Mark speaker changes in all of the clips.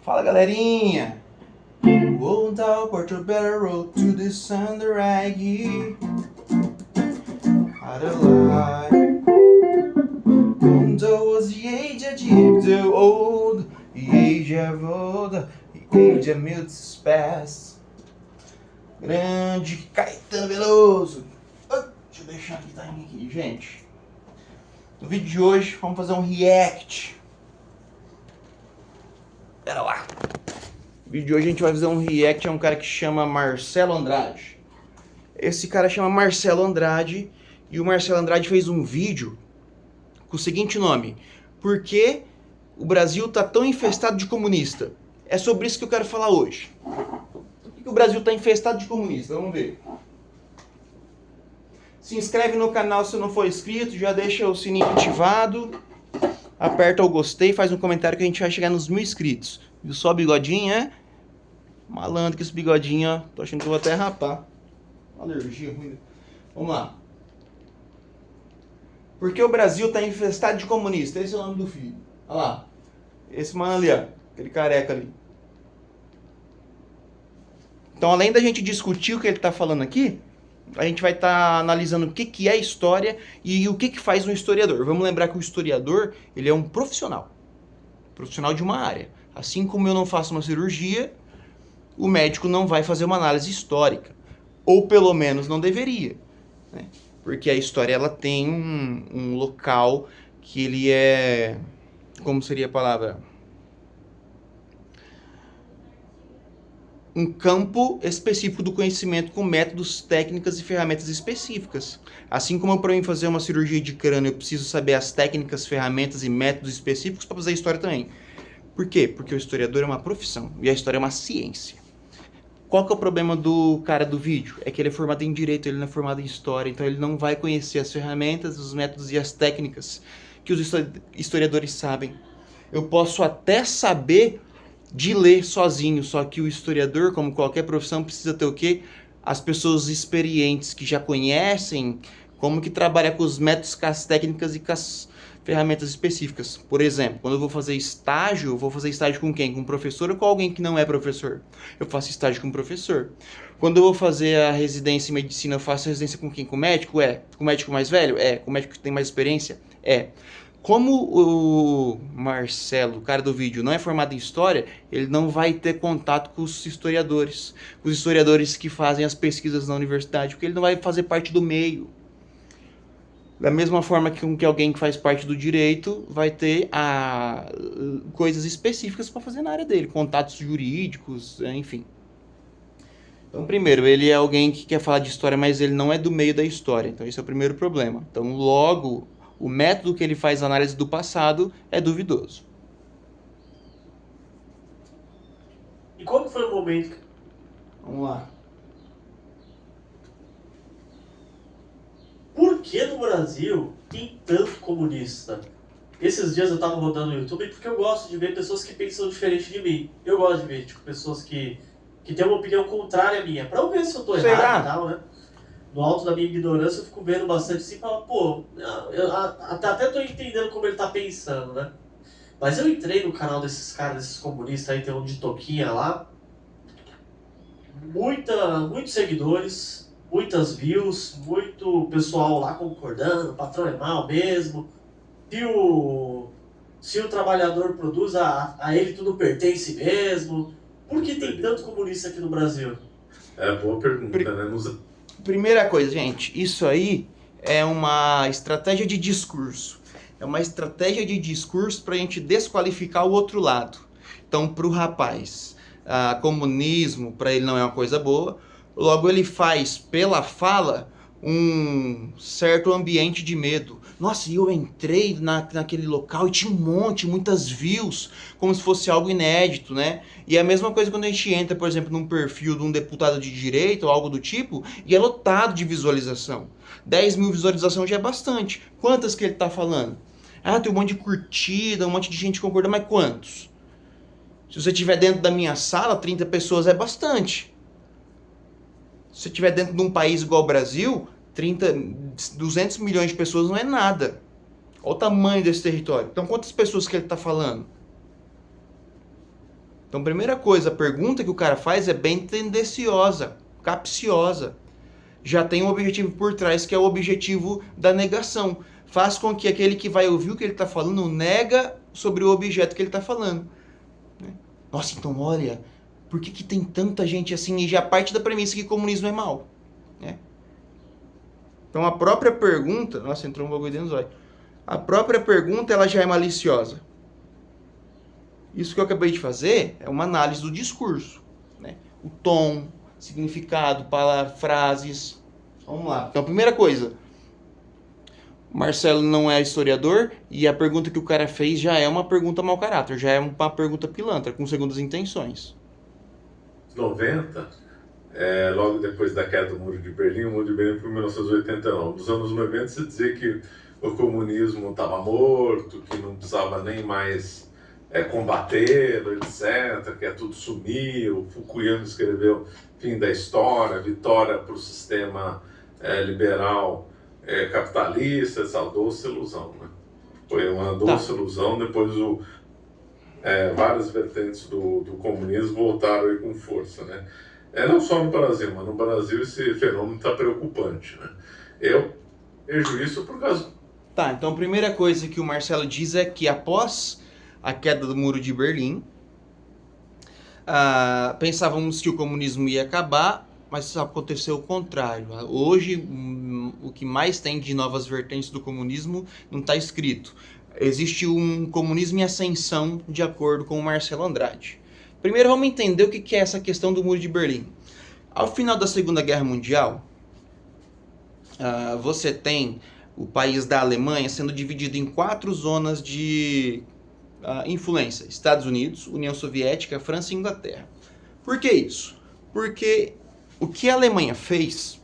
Speaker 1: Fala, galerinha! Won't our portrait better road to the sun the raggy Adelaide? Though was the age of the old, the age of old, the age of milks past. Grande Caetano Veloso. Deixa eu deixar aqui, tá aqui, gente. No vídeo de hoje vamos fazer um react. Pera lá. No vídeo de hoje a gente vai fazer um react a um cara que chama Marcelo Andrade. Esse cara chama Marcelo Andrade e o Marcelo Andrade fez um vídeo com o seguinte nome: Por que o Brasil tá tão infestado de comunista? É sobre isso que eu quero falar hoje. Por que o Brasil tá infestado de comunista? Vamos ver. Se inscreve no canal se não for inscrito, já deixa o sininho ativado, aperta o gostei, faz um comentário que a gente vai chegar nos 1000 inscritos. Viu só o bigodinho, é? Malandro que esse bigodinho, ó. Tô achando que eu vou até rapar. Uma alergia ruim. Vamos lá. Porque o Brasil tá infestado de comunista. Esse é o nome do filho. Olha lá. Esse mano ali, ó. Aquele careca ali. Então, além da gente discutir o que ele tá falando aqui, a gente vai estar analisando o que é história e o que faz um historiador. Vamos lembrar que o historiador, ele é um profissional. Profissional de uma área. Assim como eu não faço uma cirurgia, o médico não vai fazer uma análise histórica. Ou pelo menos não deveria, né? Porque a história ela tem um local que ele é... Como seria a palavra? Um campo específico do conhecimento com métodos, técnicas e ferramentas específicas. Assim como para mim fazer uma cirurgia de crânio eu preciso saber as técnicas, ferramentas e métodos específicos para fazer história também. Por quê? Porque o historiador é uma profissão e a história é uma ciência. Qual que é o problema do cara do vídeo? É que ele é formado em Direito, ele não é formado em História, então ele não vai conhecer as ferramentas, os métodos e as técnicas que os historiadores sabem. Eu posso até saber de ler sozinho, só que o historiador, como qualquer profissão, precisa ter o quê? As pessoas experientes que já conhecem como que trabalha com os métodos, com as técnicas e com as ferramentas específicas. Por exemplo, quando eu vou fazer estágio, eu vou fazer estágio com quem? Com um professor ou com alguém que não é professor? Eu faço estágio com um professor. Quando eu vou fazer a residência em medicina, eu faço residência com quem? Com o médico? É. Com o médico mais velho? É. Com o médico que tem mais experiência? É. Como o Marcelo, o cara do vídeo, não é formado em história, ele não vai ter contato com os historiadores que fazem as pesquisas na universidade, porque ele não vai fazer parte do meio. Da mesma forma que alguém que faz parte do direito vai ter coisas específicas para fazer na área dele, contatos jurídicos, enfim. Então, primeiro, ele é alguém que quer falar de história, mas ele não é do meio da história. Então, esse é o primeiro problema. Então, logo, o método que ele faz análise do passado é duvidoso.
Speaker 2: E qual foi o momento?
Speaker 1: Vamos lá.
Speaker 2: Por que no Brasil tem tanto comunista? Esses dias eu tava rodando no YouTube porque eu gosto de ver pessoas que pensam diferente de mim. Eu gosto de ver, tipo, pessoas que têm uma opinião contrária à minha, pra eu ver se eu tô errado e tal, né? No alto da minha ignorância eu fico vendo bastante assim e falo, pô, eu até tô entendendo como ele tá pensando, né? Mas eu entrei no canal desses caras, desses comunistas aí, tem um de Toquinha lá. Muitos seguidores, muitas views, muito pessoal lá concordando, o patrão é mal mesmo. Se o trabalhador produz, a ele tudo pertence mesmo. Por que tem tanto comunista aqui no Brasil?
Speaker 3: É, boa pergunta, né?
Speaker 1: Primeira coisa, gente, isso aí é uma estratégia de discurso. É uma estratégia de discurso para a gente desqualificar o outro lado. Então, para o rapaz, comunismo, para ele não é uma coisa boa. Logo, ele faz, pela fala, um certo ambiente de medo. Nossa, e eu entrei naquele local e tinha muitas views, como se fosse algo inédito, né? E é a mesma coisa quando a gente entra, por exemplo, num perfil de um deputado de direita ou algo do tipo, e é lotado de visualização. 10.000 visualizações já é bastante. Quantas que ele tá falando? Ah, tem um monte de curtida, um monte de gente concordando, mas quantos? Se você estiver dentro da minha sala, 30 pessoas é bastante. Se você estiver dentro de um país igual o Brasil, 200 milhões de pessoas não é nada. Olha o tamanho desse território. Então, quantas pessoas que ele está falando? Então, primeira coisa, a pergunta que o cara faz é bem tendenciosa, capciosa. Já tem um objetivo por trás, que é o objetivo da negação. Faz com que aquele que vai ouvir o que ele está falando nega sobre o objeto que ele está falando. Nossa, então olha, por que tem tanta gente assim? E já parte da premissa que comunismo é mal. Né? Então a própria pergunta... Nossa, entrou um bagulho dentro do olhos. A própria pergunta, ela já é maliciosa. Isso que eu acabei de fazer é uma análise do discurso. Né? O tom, significado, palavras, frases. Vamos lá. Então, a primeira coisa. O Marcelo não é historiador e a pergunta que o cara fez já é uma pergunta mau caráter. Já é uma pergunta pilantra, com segundas intenções.
Speaker 3: 90, logo depois da queda do Muro de Berlim, o Muro de Berlim foi em 1989. Nos anos 90, se dizia que o comunismo estava morto, que não precisava nem mais combatê-lo, etc., que tudo sumiu. O Fukuyama escreveu Fim da História, Vitória para o sistema liberal capitalista, essa doce ilusão. Né? Foi uma doce ilusão, depois várias vertentes do comunismo voltaram aí com força. Né? Não só no Brasil, mas no Brasil esse fenômeno está preocupante. Né? Eu vejo isso por causa...
Speaker 1: Tá, então a primeira coisa que o Marcelo diz é que após a queda do Muro de Berlim, pensávamos que o comunismo ia acabar, mas aconteceu o contrário. Hoje, o que mais tem de novas vertentes do comunismo não está escrito. Existe um comunismo em ascensão, de acordo com o Marcelo Andrade. Primeiro vamos entender o que é essa questão do Muro de Berlim. Ao final da Segunda Guerra Mundial, você tem o país da Alemanha sendo dividido em 4 zonas de influência. Estados Unidos, União Soviética, França e Inglaterra. Por que isso? Porque o que a Alemanha fez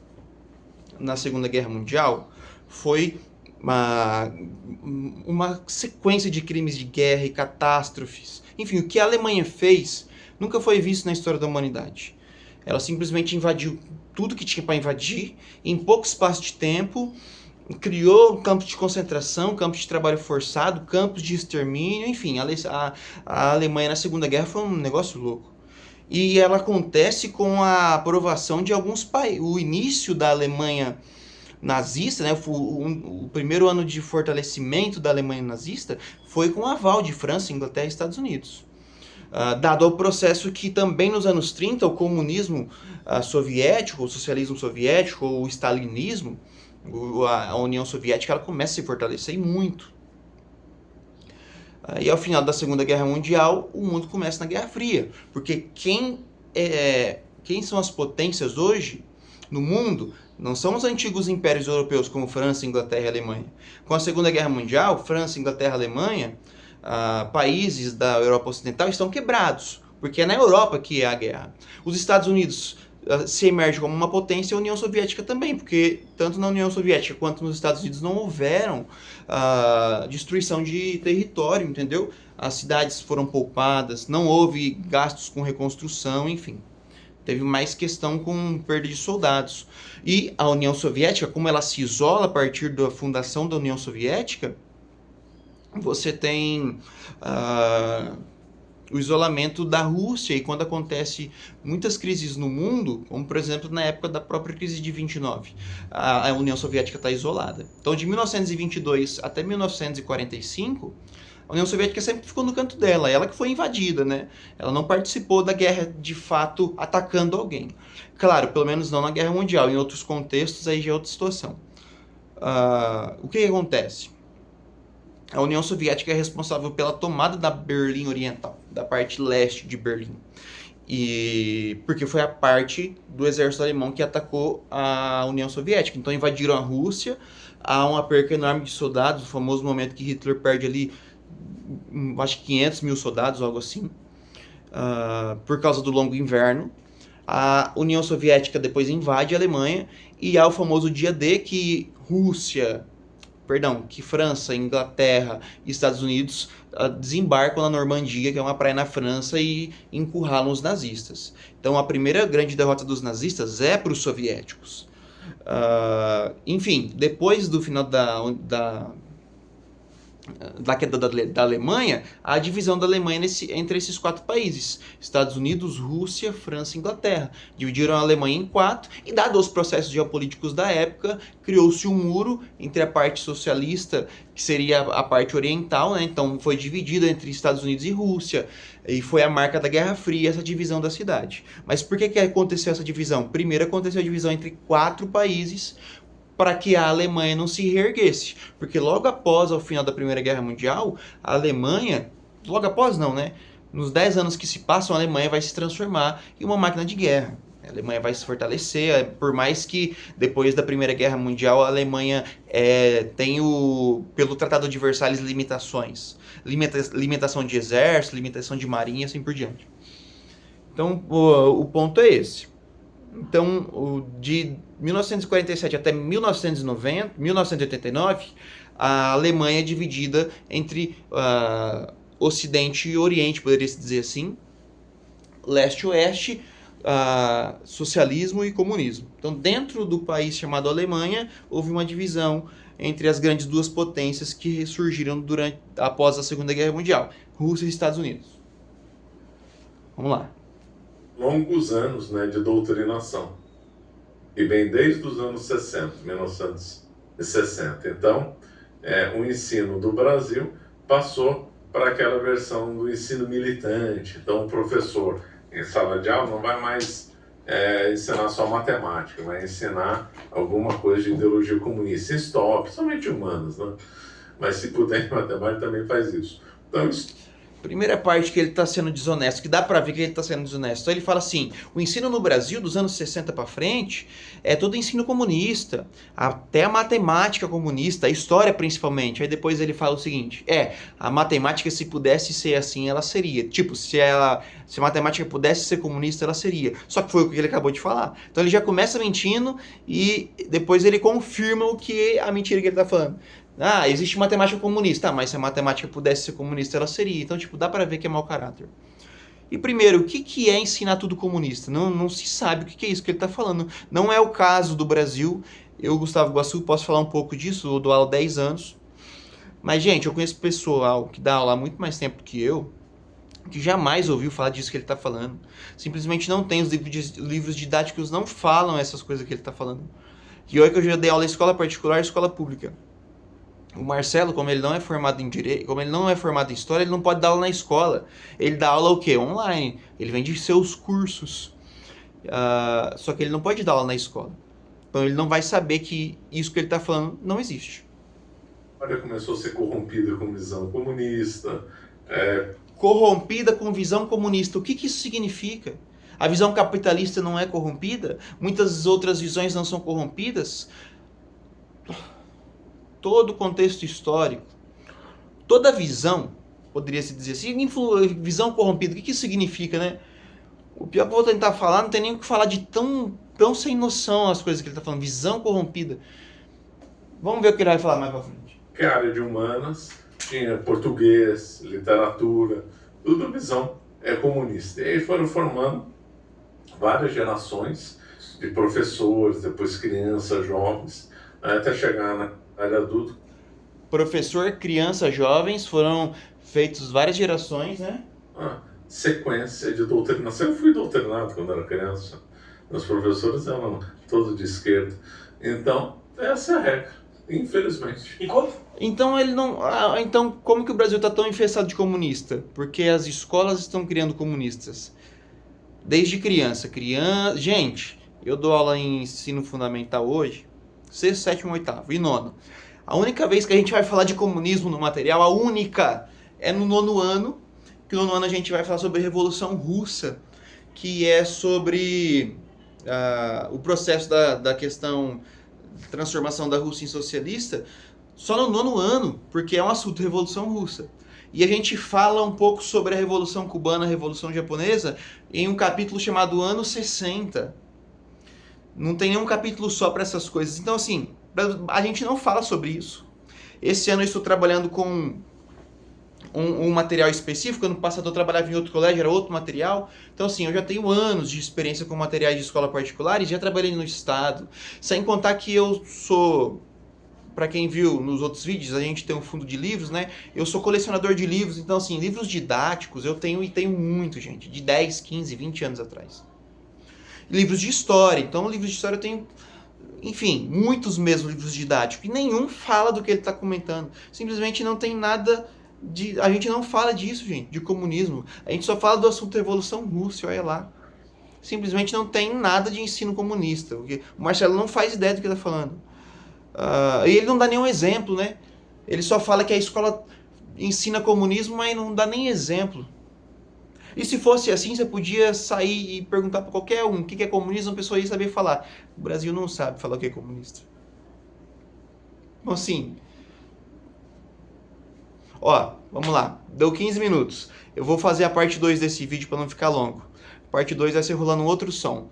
Speaker 1: na Segunda Guerra Mundial foi uma sequência de crimes de guerra e catástrofes. Enfim, o que a Alemanha fez nunca foi visto na história da humanidade. Ela simplesmente invadiu tudo que tinha para invadir em pouco espaço de tempo, criou campos de concentração, campos de trabalho forçado, campos de extermínio, enfim, a Alemanha na Segunda Guerra foi um negócio louco. E ela acontece com a aprovação de alguns países. O início da Alemanha nazista, né, o primeiro ano de fortalecimento da Alemanha nazista foi com o aval de França, Inglaterra e Estados Unidos. Dado ao processo que também nos anos 30 o comunismo soviético, o socialismo soviético, o stalinismo, a União Soviética, ela começa a se fortalecer muito. E ao final da Segunda Guerra Mundial, o mundo começa na Guerra Fria. Porque quem são as potências hoje no mundo não são os antigos impérios europeus como França, Inglaterra e Alemanha. Com a Segunda Guerra Mundial, França, Inglaterra e Alemanha, países da Europa Ocidental estão quebrados. Porque é na Europa que é a guerra. Os Estados Unidos se emerge como uma potência, e a União Soviética também, porque tanto na União Soviética quanto nos Estados Unidos não houveram destruição de território, entendeu? As cidades foram poupadas, não houve gastos com reconstrução, enfim. Teve mais questão com perda de soldados. E a União Soviética, como ela se isola a partir da fundação da União Soviética, você tem o isolamento da Rússia, e quando acontece muitas crises no mundo, como por exemplo na época da própria crise de 29, a União Soviética está isolada. Então de 1922 até 1945, a União Soviética sempre ficou no canto dela, ela que foi invadida, né? Ela não participou da guerra de fato atacando alguém. Claro, pelo menos não na Guerra Mundial, em outros contextos aí já é outra situação. O que acontece? A União Soviética é responsável pela tomada da Berlim Oriental, da parte leste de Berlim. Porque foi a parte do exército alemão que atacou a União Soviética. Então invadiram a Rússia, há uma perca enorme de soldados, o famoso momento que Hitler perde ali, acho que 500 mil soldados, algo assim, por causa do longo inverno. A União Soviética depois invade a Alemanha, e há o famoso dia D, que Rússia, perdão, que França, Inglaterra e Estados Unidos desembarcam na Normandia, que é uma praia na França, e encurralam os nazistas. Então a primeira grande derrota dos nazistas é para os soviéticos. Enfim, depois do final da queda da Alemanha, a divisão da Alemanha entre esses 4 países: Estados Unidos, Rússia, França e Inglaterra. Dividiram a Alemanha em 4 e, dado os processos geopolíticos da época, criou-se um muro entre a parte socialista, que seria a parte oriental, né? Então foi dividido entre Estados Unidos e Rússia, e foi a marca da Guerra Fria essa divisão da cidade. Mas por que aconteceu essa divisão? Primeiro aconteceu a divisão entre 4 países, para que a Alemanha não se reerguesse. Porque logo após o final da Primeira Guerra Mundial, a Alemanha, logo após não, né? Nos 10 anos que se passam, a Alemanha vai se transformar em uma máquina de guerra. A Alemanha vai se fortalecer, por mais que depois da Primeira Guerra Mundial a Alemanha tem pelo Tratado de Versalhes limitações. Limitação de exército, limitação de marinha e assim por diante. Então o ponto é esse. Então, de 1947 até 1989, a Alemanha é dividida entre Ocidente e Oriente, poderia-se dizer assim, leste e oeste, socialismo e comunismo. Então, dentro do país chamado Alemanha, houve uma divisão entre as grandes 2 potências que surgiram após a Segunda Guerra Mundial, Rússia e Estados Unidos. Vamos lá.
Speaker 3: Longos anos, né, de doutrinação. E bem desde os anos 60, 1960. Então, o ensino do Brasil passou para aquela versão do ensino militante. Então, o professor em sala de aula não vai mais ensinar só matemática, vai ensinar alguma coisa de ideologia comunista, história, principalmente humanas, né? Mas se puder, em matemática também faz isso. Então, isso.
Speaker 1: Primeira parte que ele está sendo desonesto, que dá para ver que ele está sendo desonesto. Então ele fala assim, o ensino no Brasil dos anos 60 para frente é todo ensino comunista, até a matemática comunista, a história principalmente. Aí depois ele fala o seguinte, a matemática, se pudesse ser assim, ela seria. Tipo, se a matemática pudesse ser comunista, ela seria. Só que foi o que ele acabou de falar. Então ele já começa mentindo e depois ele confirma a mentira que ele está falando. Existe matemática comunista. Mas se a matemática pudesse ser comunista, ela seria. Então, dá pra ver que é mau caráter. E primeiro, o que é ensinar tudo comunista? Não se sabe o que é isso que ele tá falando. Não é o caso do Brasil. Eu, Gustavo Guassu, posso falar um pouco disso. Eu dou aula há 10 anos. Mas, gente, eu conheço pessoal que dá aula há muito mais tempo que eu, que jamais ouviu falar disso que ele tá falando. Simplesmente não tem. Os livros didáticos não falam essas coisas que ele tá falando. E olha que eu já dei aula em escola particular e escola pública. O Marcelo, como ele não é formado em direito, como ele não é formado em história, ele não pode dar aula na escola. Ele dá aula o quê? Online. Ele vende seus cursos. Só que ele não pode dar aula na escola. Então ele não vai saber que isso que ele está falando não existe.
Speaker 3: Olha, começou a ser corrompida com visão comunista.
Speaker 1: Corrompida com visão comunista. O que isso significa? A visão capitalista não é corrompida? Muitas outras visões não são corrompidas? Todo o contexto histórico, toda visão, poderia-se dizer assim, visão corrompida, o que isso significa, né? O pior que eu vou tentar falar, não tem nem o que falar de tão sem noção as coisas que ele está falando, visão corrompida. Vamos ver o que ele vai falar mais pra frente.
Speaker 3: Que a área de humanas tinha português, literatura, tudo visão comunista. E aí foram formando várias gerações de professores, depois crianças, jovens, até chegar na área adulta.
Speaker 1: Professor, criança, jovens, foram feitos várias gerações, né?
Speaker 3: Sequência de doutrinação. Eu fui doutrinado quando era criança. Meus professores eram todos de esquerda. Então, essa é a regra, infelizmente.
Speaker 2: E como?
Speaker 1: Então ele não. Então, como que o Brasil está tão infestado de comunista? Porque as escolas estão criando comunistas. Desde criança. Gente, eu dou aula em ensino fundamental hoje. 6º, 7º, 8º e 9º. A única vez que a gente vai falar de comunismo no material, a única, é no 9º ano. Que no 9º ano a gente vai falar sobre a Revolução Russa, que é sobre o processo da questão de transformação da Rússia em socialista, só no 9º ano, porque é um assunto Revolução Russa. E a gente fala um pouco sobre a Revolução Cubana, a Revolução Japonesa, em um capítulo chamado Anos 60. Não tem nenhum capítulo só para essas coisas. Então, assim, a gente não fala sobre isso. Esse ano eu estou trabalhando com um material específico. Ano passado eu trabalhava em outro colégio, era outro material. Então assim, eu já tenho anos de experiência com materiais de escola particular e já trabalhei no estado. Sem contar que eu sou... Para quem viu nos outros vídeos, a gente tem um fundo de livros, né? Eu sou colecionador de livros, então assim, livros didáticos eu tenho, e tenho muito, gente, de 10, 15, 20 anos atrás. Livros de história, então livros de história eu tenho, enfim, muitos mesmo livros didáticos, e nenhum fala do que ele está comentando. Simplesmente não tem nada de... A gente não fala disso, gente, de comunismo. A gente só fala do assunto Revolução Russa, olha lá. Simplesmente não tem nada de ensino comunista. Porque o Marcelo não faz ideia do que ele está falando. E ele não dá nenhum exemplo, né? Ele só fala que a escola ensina comunismo, mas não dá nem exemplo. E se fosse assim, você podia sair e perguntar para qualquer um o que é comunismo, a pessoa ia saber falar. O Brasil não sabe falar o que é comunista. Então assim... Ó, vamos lá. Deu 15 minutos. Eu vou fazer a parte 2 desse vídeo para não ficar longo. Parte 2 vai ser rolando um outro som.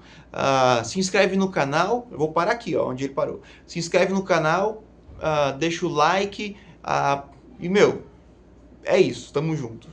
Speaker 1: Se inscreve no canal. Eu vou parar aqui, ó, onde ele parou. Se inscreve no canal, deixa o like. E, meu, é isso. Tamo junto.